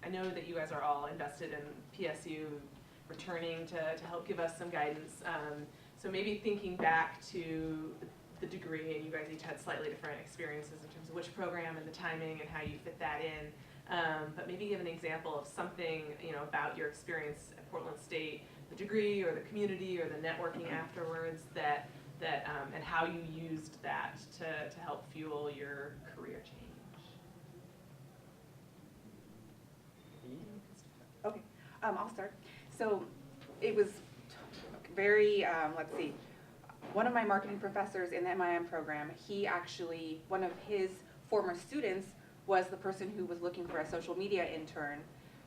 I know that you guys are all invested in PSU returning to help give us some guidance. So maybe thinking back to the degree, and you guys each had slightly different experiences in terms of which program and the timing and how you fit that in. But maybe give an example of something, about your experience at Portland State, the degree or the community or the networking afterwards that and how you used that to help fuel your career change. Okay, I'll start. So it was very, let's see, one of my marketing professors in the MIM program, he actually, one of his former students was the person who was looking for a social media intern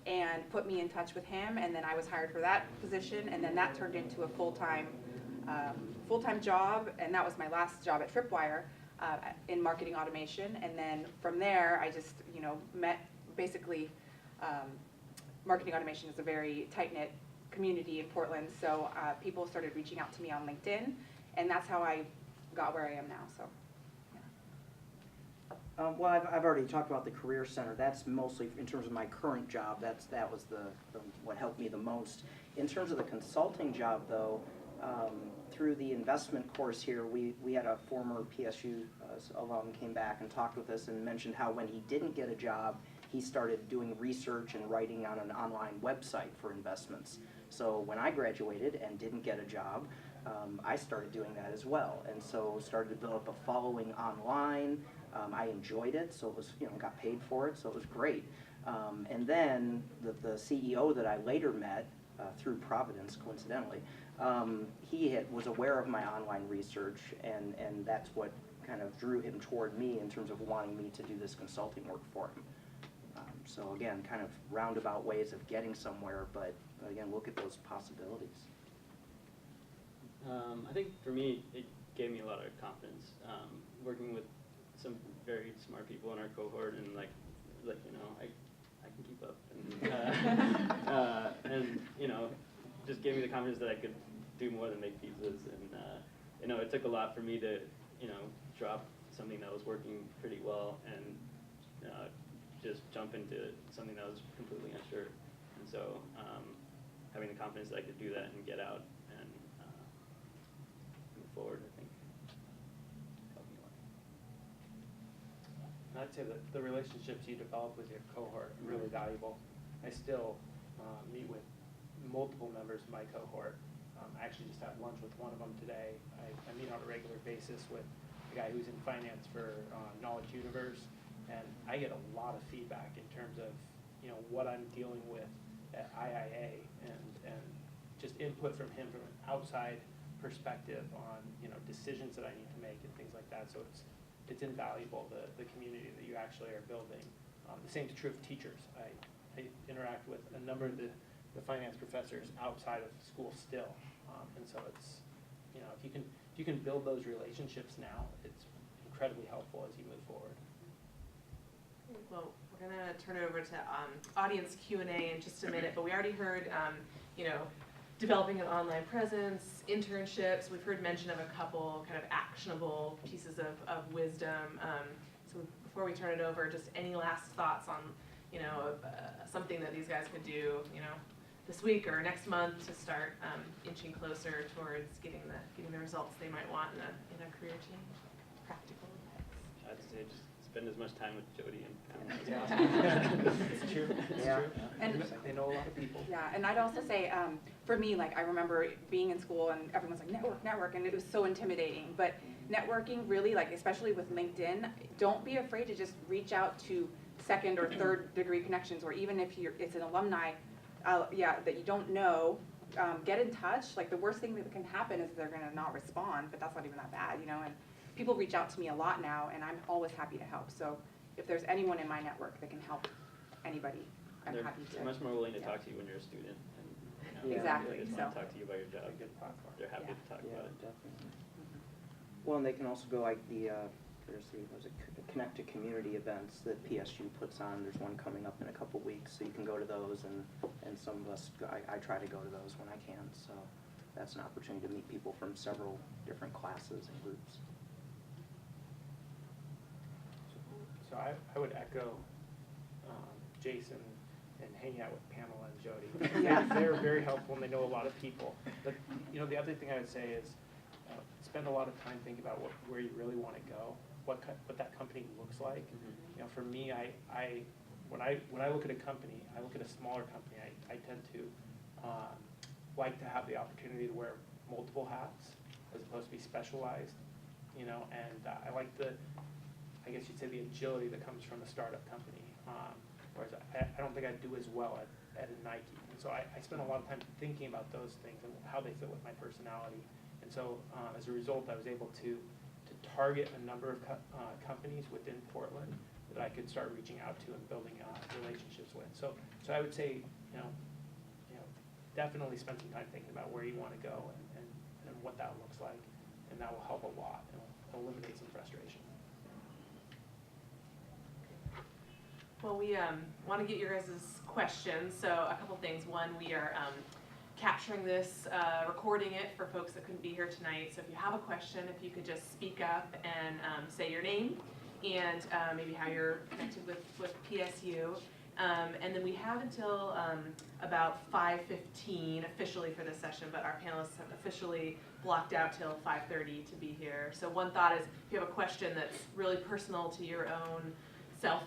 and put me in touch with him, and then I was hired for that position, and then that turned into a full-time job, and that was my last job at Tripwire in marketing automation. And then from there, I just, met basically, marketing automation is a very tight-knit community in Portland, so people started reaching out to me on LinkedIn, and that's how I got where I am now. So, yeah. Well, I've already talked about the Career Center. That's mostly in terms of my current job. That was what helped me the most. In terms of the consulting job, though, through the investment course here, we had a former PSU alum came back and talked with us and mentioned how when he didn't get a job, he started doing research and writing on an online website for investments. So when I graduated and didn't get a job, I started doing that as well, and so started to build up a following online. I enjoyed it, so it was, got paid for it, so it was great. And then the CEO that I later met through Providence, coincidentally, he was aware of my online research, and that's what kind of drew him toward me in terms of wanting me to do this consulting work for him. So again, kind of roundabout ways of getting somewhere, but again, look at those possibilities. I think for me, it gave me a lot of confidence working with some very smart people in our cohort, and I can keep up, and just gave me the confidence that I could do more than make pizzas, and it took a lot for me to drop something that was working pretty well and just jump into something that was completely unsure, and so having the confidence that I could do that and get out and move forward, I think helped me a lot. I'd say that the relationships you develop with your cohort are really valuable. I still meet with multiple members of my cohort. I actually just had lunch with one of them today. I meet on a regular basis with a guy who's in finance for Knowledge Universe, and I get a lot of feedback in terms of what I'm dealing with at IIA, and just input from him from an outside perspective on decisions that I need to make and things like that. So it's invaluable, the community that you actually are building. The same is true of teachers. I interact with a number of the finance professors outside of school still, and so it's if you can build those relationships now, it's incredibly helpful as you move forward. Well, we're going to turn it over to audience Q&A in just a minute, but we already heard, developing an online presence, internships. We've heard mention of a couple kind of actionable pieces of wisdom. So before we turn it over, just any last thoughts on, something that these guys could do, this week or next month to start inching closer towards getting the results they might want in a career change? Practical advice. I'd say just spend as much time with Jody and Pamela as Yeah. possible. It's true. It's true. And They know a lot of people. yeah, and I'd also say, for me, I remember being in school and everyone's like, network, and it was so intimidating. But networking really, especially with LinkedIn, don't be afraid to just reach out to second or third degree connections, or even if it's an alumni, that you don't know, get in touch. The worst thing that can happen is they're gonna not respond, but that's not even that bad, and people reach out to me a lot now, and I'm always happy to help. So if there's anyone in my network that can help anybody, I'm happy to. They're much more willing to talk to you when you're a student. And, Exactly. They just want to talk to you about your job. Good platform. They're happy to talk about it. Definitely. Well, and they can also go there's a Connect to Community events that PSU puts on. There's one coming up in a couple weeks, so you can go to those, and some of us, I try to go to those when I can. So that's an opportunity to meet people from several different classes and groups. So I would echo Jason and hanging out with Pamela and Jody. They're very helpful and they know a lot of people. But, you know, the other thing I would say is spend a lot of time thinking about where you really want to go, what that company looks like. You know, for me, when I look at a company, I look at a smaller company, I tend to like to have the opportunity to wear multiple hats as opposed to be specialized, you know, and I like I guess you'd say the agility that comes from a startup company, whereas I don't think I'd do as well at a Nike. And so I spend a lot of time thinking about those things and how they fit with my personality. And so as a result, I was able to target a number of companies within Portland that I could start reaching out to and building relationships with. So I would say, you know, definitely spend some time thinking about where you want to go and what that looks like, and that will help a lot and will eliminate some frustration. Well, we want to get your guys' questions. So a couple things. One, we are capturing this, recording it for folks that couldn't be here tonight. So if you have a question, if you could just speak up and say your name and maybe how you're connected with PSU. And then we have until about 5:15 officially for this session, but our panelists have officially blocked out till 5:30 to be here. So one thought is, if you have a question that's really personal to your own self,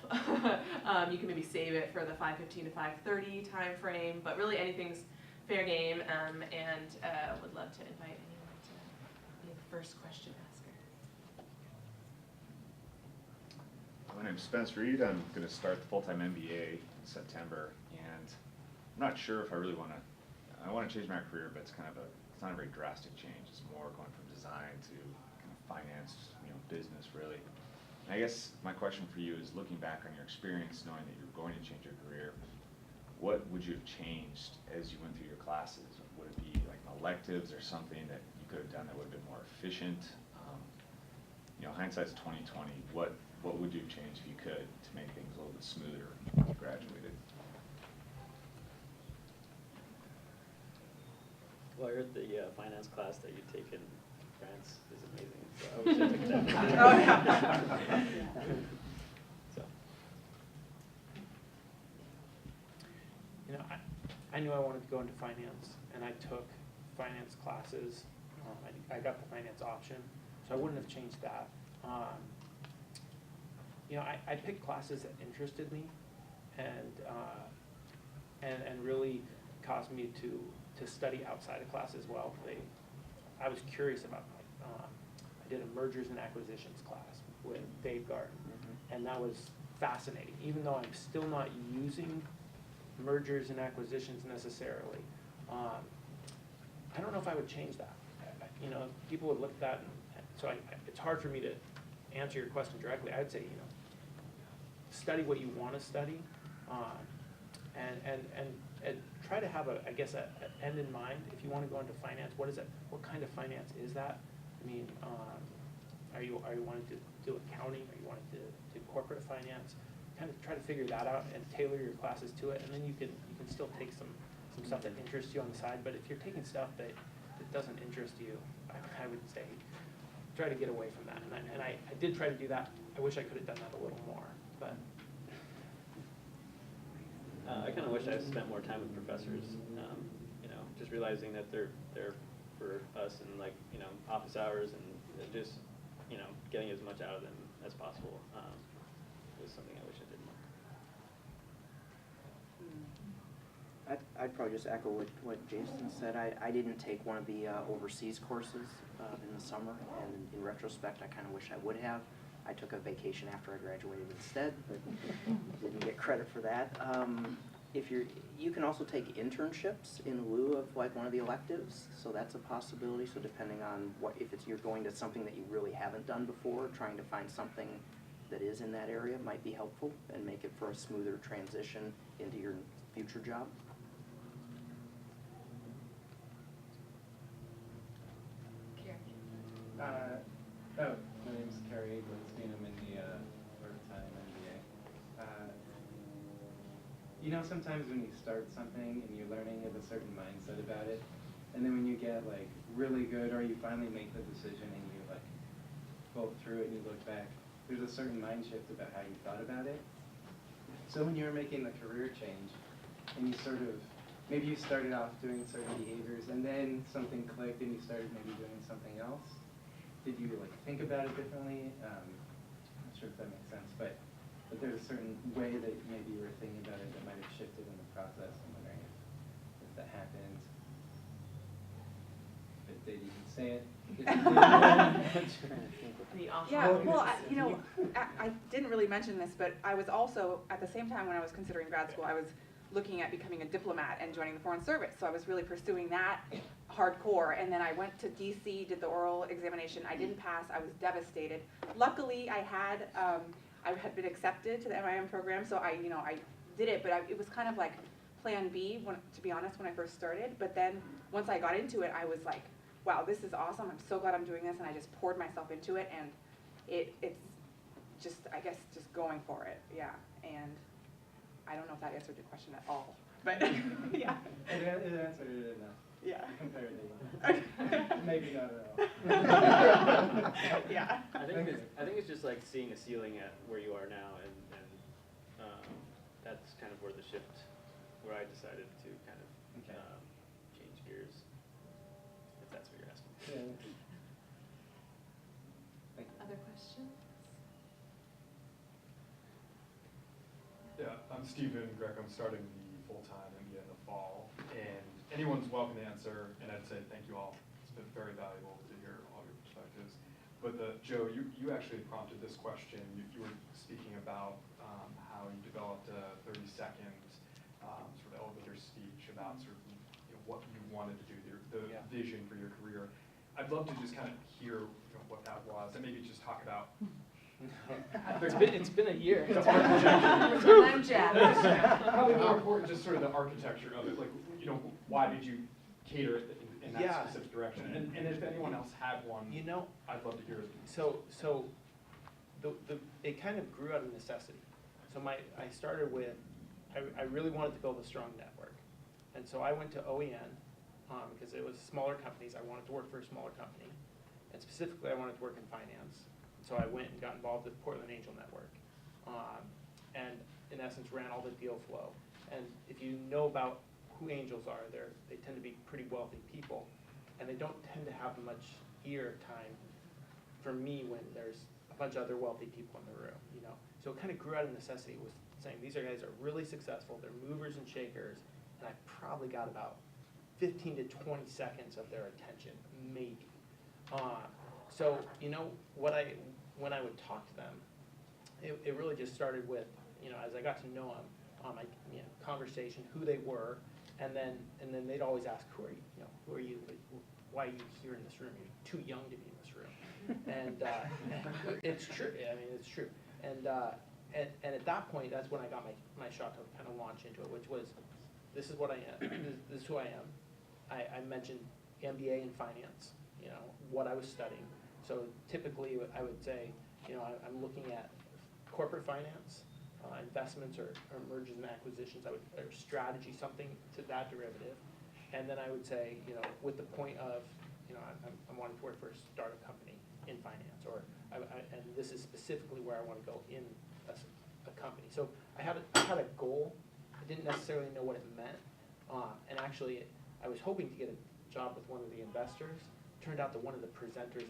you can maybe save it for the 5:15 to 5:30 time frame, but really anything's fair game, and would love to invite anyone to be the first question asker. My name's Spence Reed. I'm going to start the full-time MBA in September, and I'm not sure if I really want to. I want to change my career, but it's not a very drastic change. It's more going from design to kind of finance, business, really. And I guess my question for you is, looking back on your experience, knowing that you're going to change your career, what would you have changed as you went through your classes? Would it be like electives or something that you could have done that would have been more efficient? Hindsight's 20/20. What would you have changed if you could to make things a little bit smoother when you graduated? Well, I heard the finance class that you take in France is amazing. So I wish I took that. Oh, yeah. So. You know, I knew I wanted to go into finance, and I took finance classes. I got the finance option, so I wouldn't have changed that. I picked classes that interested me, and really caused me to study outside of class as well. I was curious about. I did a mergers and acquisitions class with Dave Garden, and that was fascinating. Even though I'm still not using mergers and acquisitions necessarily, I don't know if I would change that. People would look at that, and so it's hard for me to answer your question directly. I'd say, study what you want to study, and try to have an end in mind. If you want to go into finance, what is it? What kind of finance is that? I mean, are you wanting to do accounting? Are you wanting to do corporate finance? Kind of try to figure that out and tailor your classes to it, and then you can still take some stuff that interests you on the side. But if you're taking stuff that doesn't interest you, I would say try to get away from that. And I did try to do that. I wish I could have done that a little more, but. I kind of wish I spent more time with professors, just realizing that they're there for us and office hours and just, getting as much out of them as possible was something I wish I did more. I'd probably just echo what Jason said. I didn't take one of the overseas courses in the summer, and in retrospect, I kind of wish I would have. I took a vacation after I graduated instead, but didn't get credit for that. You can also take internships in lieu of one of the electives, so that's a possibility. So depending on if you're going to something that you really haven't done before, trying to find something that is in that area might be helpful and make it for a smoother transition into your future job. My name is Kerry Glinstein. I'm in the part-time MBA. Sometimes when you start something and you're learning, you have a certain mindset about it, and then when you get really good, or you finally make the decision and you go through it and you look back, there's a certain mind shift about how you thought about it. So when you're making the career change, and you sort of, maybe you started off doing certain behaviors and then something clicked and you started maybe doing something else? Did you like think about it differently? I'm not sure if that makes sense, but there's a certain way that maybe you were thinking about it that might have shifted in the process. I'm wondering if that happened. If they didn't say it. The off- Yeah, well, I didn't really mention this, but I was also, at the same time when I was considering grad school, I was looking at becoming a diplomat and joining the Foreign Service. So I was really pursuing that hardcore. And then I went to DC, did the oral examination. I didn't pass. I was devastated. Luckily, I had been accepted to the MIM program, so I did it. But it was kind of like plan B, to be honest, when I first started. But then once I got into it, I was like, wow, this is awesome. I'm so glad I'm doing this. And I just poured myself into it. And it's just, I guess, just going for it. Yeah. And I don't know if that answered your question at all. But, yeah. It answered it enough. Yeah. Comparatively. Maybe not at all. Yeah. I think it's just like seeing a ceiling at where you are now, and that's kind of where the shift, where I decided to kind of change gears, if that's what you're asking. Yeah. Thank you. Other questions? Yeah, I'm Stephen Greco. I'm starting the full-time MBA in the fall, and anyone's welcome to answer, and I'd say thank you all. It's been very valuable to hear all your perspectives. But Joe, you actually prompted this question. You were speaking about how you developed a 30-second sort of elevator speech about sort of what you wanted to do, the vision for your career. I'd love to just kind of hear what that was, and maybe just talk about It's been a year. the architecture. I'm Jen. Probably more important, just sort of the architecture of it. Like, why did you cater it in that specific direction? And if anyone else had one, I'd love to hear it. So it kind of grew out of necessity. So I started with, I really wanted to build a strong network. And so I went to OEN, because it was smaller companies. I wanted to work for a smaller company. And specifically, I wanted to work in finance. So I went and got involved with Portland Angel Network, and in essence ran all the deal flow. And if you know about who angels are, they tend to be pretty wealthy people, and they don't tend to have much ear time for me when there's a bunch of other wealthy people in the room. So it kind of grew out of necessity, with saying these guys are really successful, they're movers and shakers, and I probably got about 15 to 20 seconds of their attention, maybe. So when I would talk to them, it really just started with, as I got to know them, conversation, who they were, and then they'd always ask, who are you, why are you here in this room? You're too young to be in this room. And it's true. I mean, it's true. And at that point, that's when I got my shot to kind of launch into it, which was, this is what I am. This is who I am. I mentioned MBA in finance. What I was studying. So typically, I would say, I'm looking at corporate finance, investments or mergers and acquisitions, or strategy, something to that derivative. And then I would say, with the point of, I'm wanting to work for a startup company in finance, and this is specifically where I want to go in a company. So I had a goal. I didn't necessarily know what it meant, and actually, I was hoping to get a job with one of the investors. Turned out that one of the presenters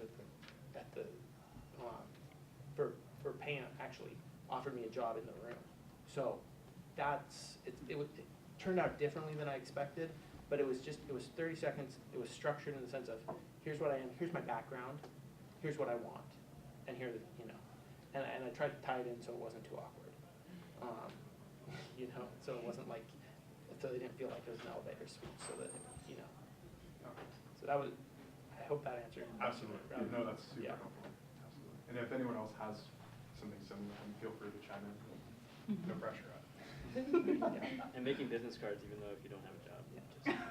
for paying actually offered me a job in the room. So it turned out differently than I expected, but it was 30 seconds. It was structured in the sense of, here's what I am, here's my background, here's what I want, and here and I tried to tie it in so it wasn't too awkward. So it wasn't like, so they didn't feel like it was an elevator speech, so that so that was. I hope that answered. Absolutely. No, that's super helpful. Absolutely. And if anyone else has something similar, feel free to chime in. No pressure. And making business cards even though if you don't have a job.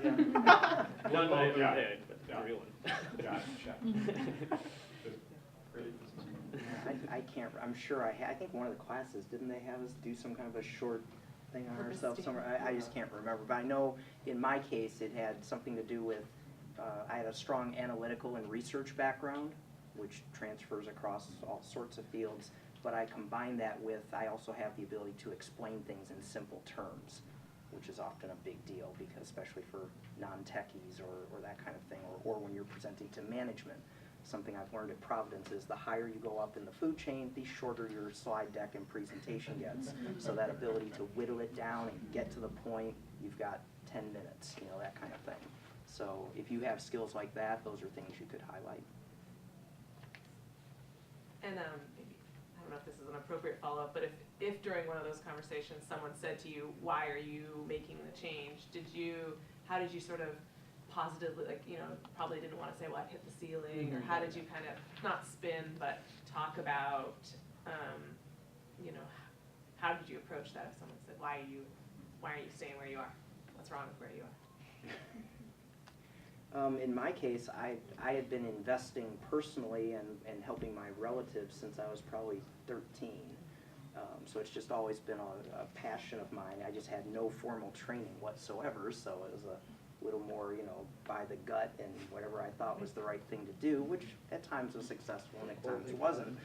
Yeah. One that Yeah. Unpaid, but a real one. Got it. Check. Great business card. I'm sure I think one of the classes, didn't they have us do some kind of a short thing on ourselves somewhere? I just can't remember, but I know in my case it had something to do with, I had a strong analytical and research background, which transfers across all sorts of fields, but I combine that with, I also have the ability to explain things in simple terms, which is often a big deal, because especially for non-techies or that kind of thing, or when you're presenting to management. Something I've learned at Providence is the higher you go up in the food chain, the shorter your slide deck and presentation gets. So that ability to whittle it down and get to the point, you've got 10 minutes, you know, that kind of thing. So if you have skills like that, those are things you could highlight. And maybe, I don't know if this is an appropriate follow-up, but if during one of those conversations someone said to you, why are you making the change? How did you sort of positively, like, you know, probably didn't want to say, well, I hit the ceiling, or how did you kind of, not spin, but talk about, you know, how did you approach that if someone said, why are you staying where you are? What's wrong with where you are? In my case, I had been investing personally and helping my relatives since I was probably 13. So it's just always been a passion of mine. I just had no formal training whatsoever, so it was a little more, you know, by the gut and whatever I thought was the right thing to do, which at times was successful and at times wasn't.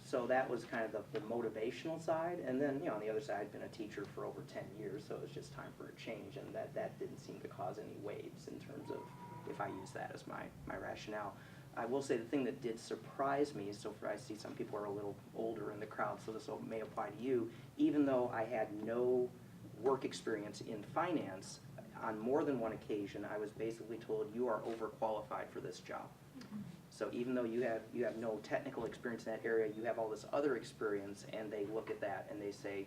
So that was kind of the motivational side. And then, you know, on the other side, I'd been a teacher for over 10 years, so it was just time for a change, and that didn't seem to cause any waves in terms of if I use that as my rationale. I will say the thing that did surprise me, so I see some people are a little older in the crowd, so this may apply to you, even though I had no work experience in finance, on more than one occasion, I was basically told, you are overqualified for this job. So even though you have no technical experience in that area, you have all this other experience, and they look at that and they say,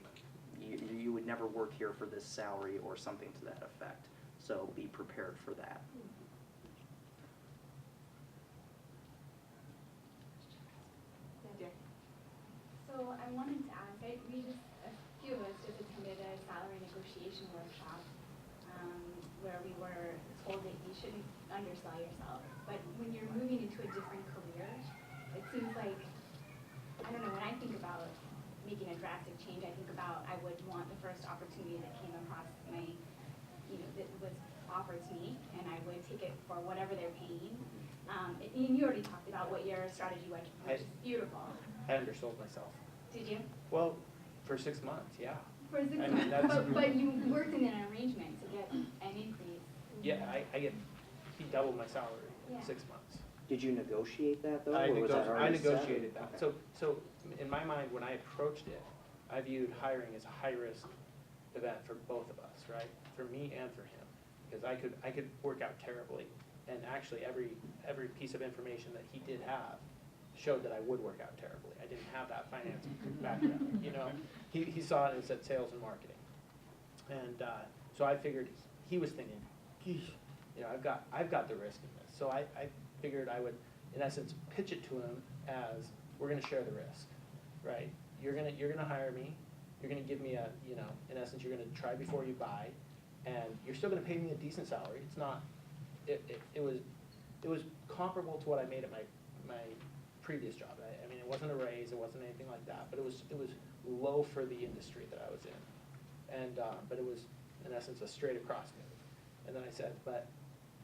you would never work here for this salary or something to that effect. So be prepared for that. So I wanted to ask, a few of us just attended a salary negotiation workshop where we were told that you shouldn't undersell yourself. But when you're moving into a different career, it seems like, I don't know, when I think about making a drastic change, I think about I would want the first opportunity that came across my, you know, that was offered to me, and I would take it for whatever they're paying. And you already talked about what your strategy was, which is beautiful. I undersold myself. Did you? Well, for 6 months, yeah. For 6 I mean, months, that's- but you worked in an arrangement to get an increase. Yeah, he doubled my salary Yeah. in 6 months. Did you negotiate that though? I or was that already set? negotiated that. Okay. So in my mind, when I approached it, I viewed hiring as a high-risk event for both of us, right? For me and for him, because I could work out terribly, and actually every piece of information that he did have showed that I would work out terribly. I didn't have that finance background, you know. He saw it and said sales and marketing, and so I figured he was thinking, geez, you know, I've got the risk in this. So I figured I would, in essence, pitch it to him as, we're going to share the risk, right? You're gonna hire me. You're going to give me a, you know, in essence, you're going to try before you buy, and you're still going to pay me a decent salary. It's not. It was comparable to what I made at my previous job. I mean, it wasn't a raise. It wasn't anything like that. But it was low for the industry that I was in, and but it was in essence a straight across move. And then I said, but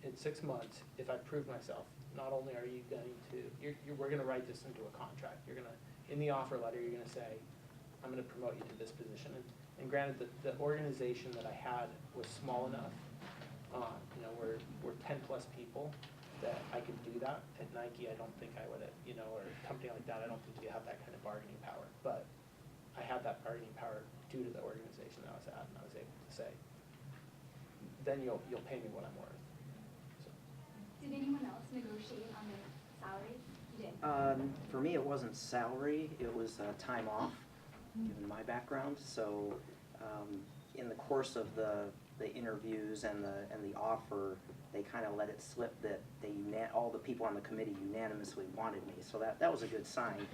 in 6 months, if I prove myself, not only are you going to, we're going to write this into a contract. You're going to, in the offer letter, you're going to say, I'm going to promote you to this position. And granted, the organization that I had was small enough. You know, we're 10 plus people that I could do that. At Nike, I don't think I would, you know, or a company like that, I don't think you have that kind of bargaining power. But I had that bargaining power due to the organization that I was at, and I was able to say, then you'll pay me what I'm worth. So. Did anyone else negotiate on the salary? You did. For me, it wasn't salary, it was time off, given my background. So in the course of the interviews and the offer, they kind of let it slip that all the people on the committee unanimously wanted me. So that was a good sign.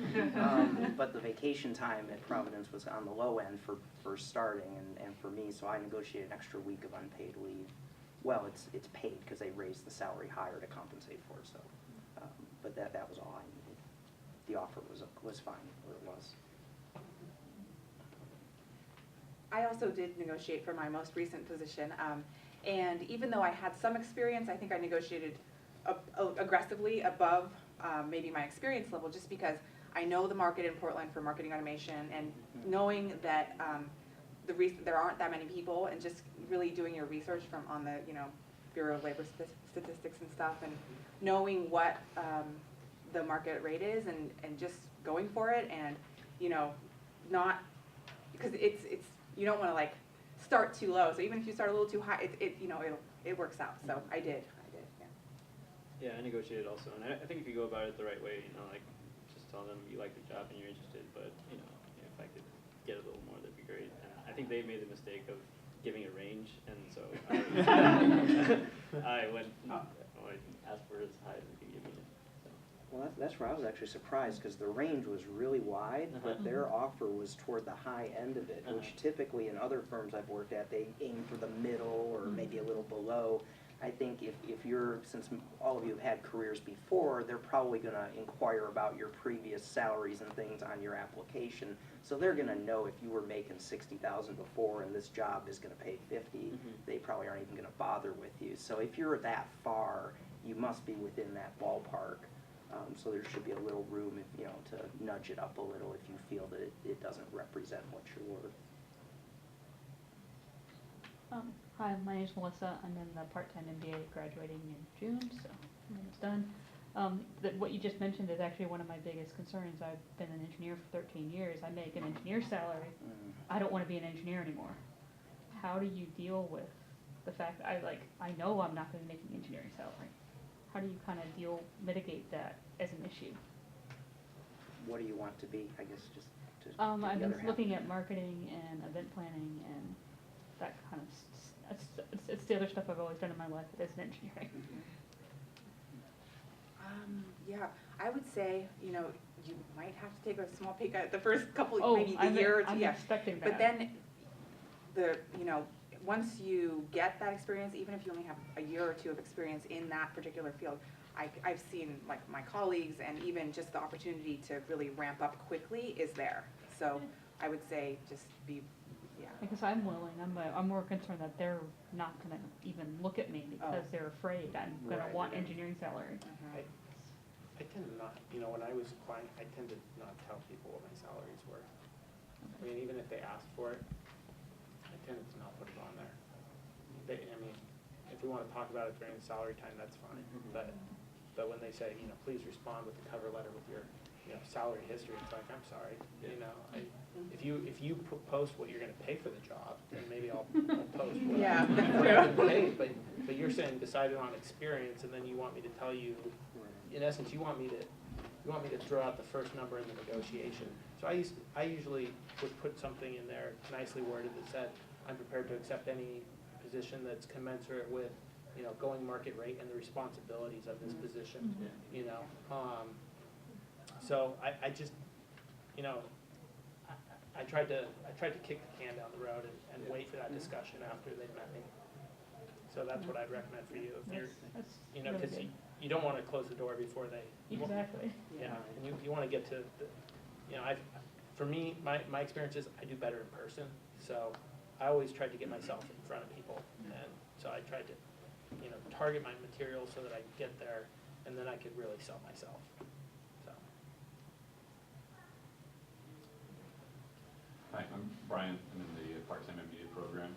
But the vacation time at Providence was on the low end for starting and for me, so I negotiated an extra week of unpaid leave. Well, it's paid because they raised the salary higher to compensate for it. So, but that was all I needed. The offer was fine where it was. I also did negotiate for my most recent position, and even though I had some experience, I think I negotiated aggressively above maybe my experience level, just because I know the market in Portland for marketing automation, and knowing that there aren't that many people, and just really doing your research from on the, Bureau of Labor Statistics and stuff, and knowing what the market rate is, and just going for it, and, not, because it's, you don't want to like start too low, so even if you start a little too high, it works out, so I did, yeah. Yeah, I negotiated also, and I think if you go about it the right way, like, just tell them you like the job and you're interested, but, if I could get a little more, that'd be great. And I think they made the mistake of giving a range, and so I went, I asked for as high as they could give me. So. Well, that's where I was actually surprised, because the range was really wide, but their offer was toward the high end of it, which typically in other firms I've worked at, they aim for the middle or maybe a little below. I think if you're, since all of you have had careers before, they're probably going to inquire about your previous salaries and things on your application. So they're going to know if you were making $60,000 before and this job is going to pay $50,000, they probably aren't even going to bother with you. So if you're that far, you must be within that ballpark. So there should be a little room, to nudge it up a little if you feel that it doesn't represent what you're worth. Hi, my name is Melissa. I'm in the part-time MBA, graduating in June, so I'm almost done. What you just mentioned is actually one of my biggest concerns. I've been an engineer for 13 years. I make an engineer salary. I don't want to be an engineer anymore. How do you deal with the fact that I know I'm not going to be making engineering salary? How do you kind of mitigate that as an issue? What do you want to be, I guess, just to I've the been other half? looking at marketing and event planning and that kind of it's the other stuff I've always done in my life as an engineering. Yeah, I would say, you might have to take a small pay cut the first couple, maybe the I'm year or two, I'm yeah. expecting that. But then, once you get that experience, even if you only have a year or two of experience in that particular field, I've seen, like, my colleagues, and even just the opportunity to really ramp up quickly is there. So I would say just be, yeah. Because I'm willing, I'm more concerned that they're not gonna even look at me because they're afraid I'm gonna Right. want engineering salary. I tend to not, when I was applying, I tend to not tell people what my salaries were. I mean, even if they asked for it, I tended to not put it on there. If we want to talk about it during the salary time, that's fine. But when they say, please respond with the cover letter with your, salary history, it's like, I'm sorry, if you post what you're going to pay for the job, then maybe I'll post what I'm paid. But you're saying decided on experience, and then you want me to tell you, in essence, you want me to throw out the first number in the negotiation. So I usually would put something in there nicely worded that said, I'm prepared to accept any position that's commensurate with, going market rate and the responsibilities of this position. So I just, I tried to kick the can down the road and wait for that discussion after they've met me. So that's what I'd recommend for you. If you're, Really because good. you don't want to close the door before they. Exactly. Yeah, and you want to get to the, for me, my experience is I do better in person. So I always tried to get myself in front of people, and so I tried to, target my material so that I could get there, and then I could really sell myself. So. Hi, I'm Brian. I'm in the part-time MBA program.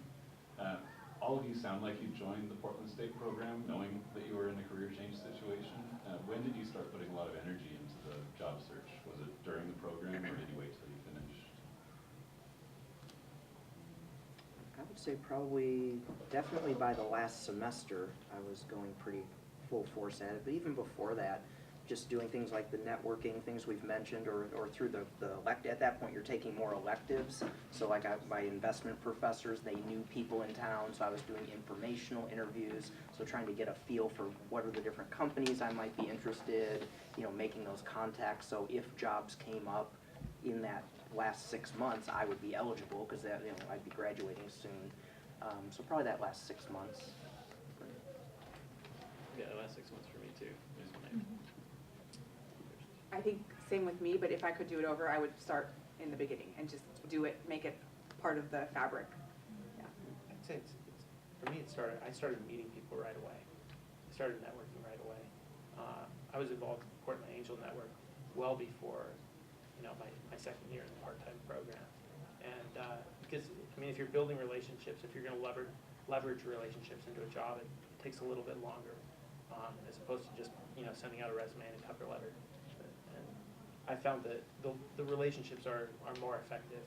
All of you sound like you joined the Portland State program knowing that you were in a career change situation. When did you start putting a lot of energy into the job search? Was it during the program, or did you wait till you finished? I would say probably, definitely by the last semester, I was going pretty full force at it. But even before that, just doing things like the networking, things we've mentioned, or through the at that point you're taking more electives. So like my investment professors, they knew people in town, so I was doing informational interviews. So trying to get a feel for what are the different companies I might be interested, making those contacts. So if jobs came up in that last 6 months, I would be eligible because I'd be graduating soon. So probably that last 6 months. Yeah, the last 6 months for me too. Is when I think same with me, but if I could do it over, I would start in the beginning and just do it, make it part of the fabric. Yeah. I'd say for me, I started meeting people right away. I started networking right away. I was involved in the Portland Angel Network well before, my second year in the part-time program. And because, I mean, if you're building relationships, if you're gonna leverage relationships into a job, it takes a little bit longer, as opposed to just, you know, sending out a resume and a cover letter. And I found that the relationships are more effective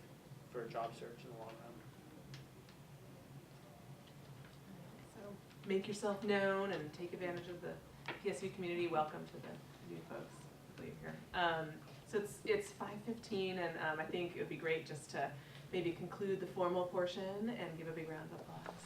for a job search in the long run. So make yourself known and take advantage of the PSU community. Welcome to the new folks. Hopefully you're here. So it's 5:15, and I think it would be great just to maybe conclude the formal portion and give a big round of applause.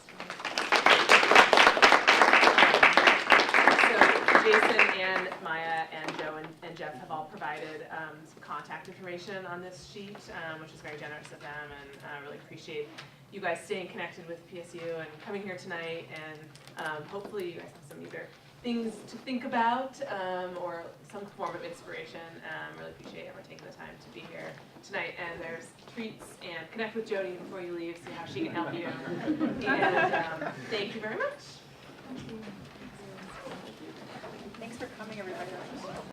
So Jason and Maya and Joe and Jeff have all provided some contact information on this sheet, which is very generous of them, and I really appreciate you guys staying connected with PSU and coming here tonight, and hopefully you guys have some either things to think about or some form of inspiration. Really appreciate everyone taking the time to be here tonight. And there's treats, and connect with Jody before you leave, see how she can help you. And thank you very much. Thanks for coming, everybody.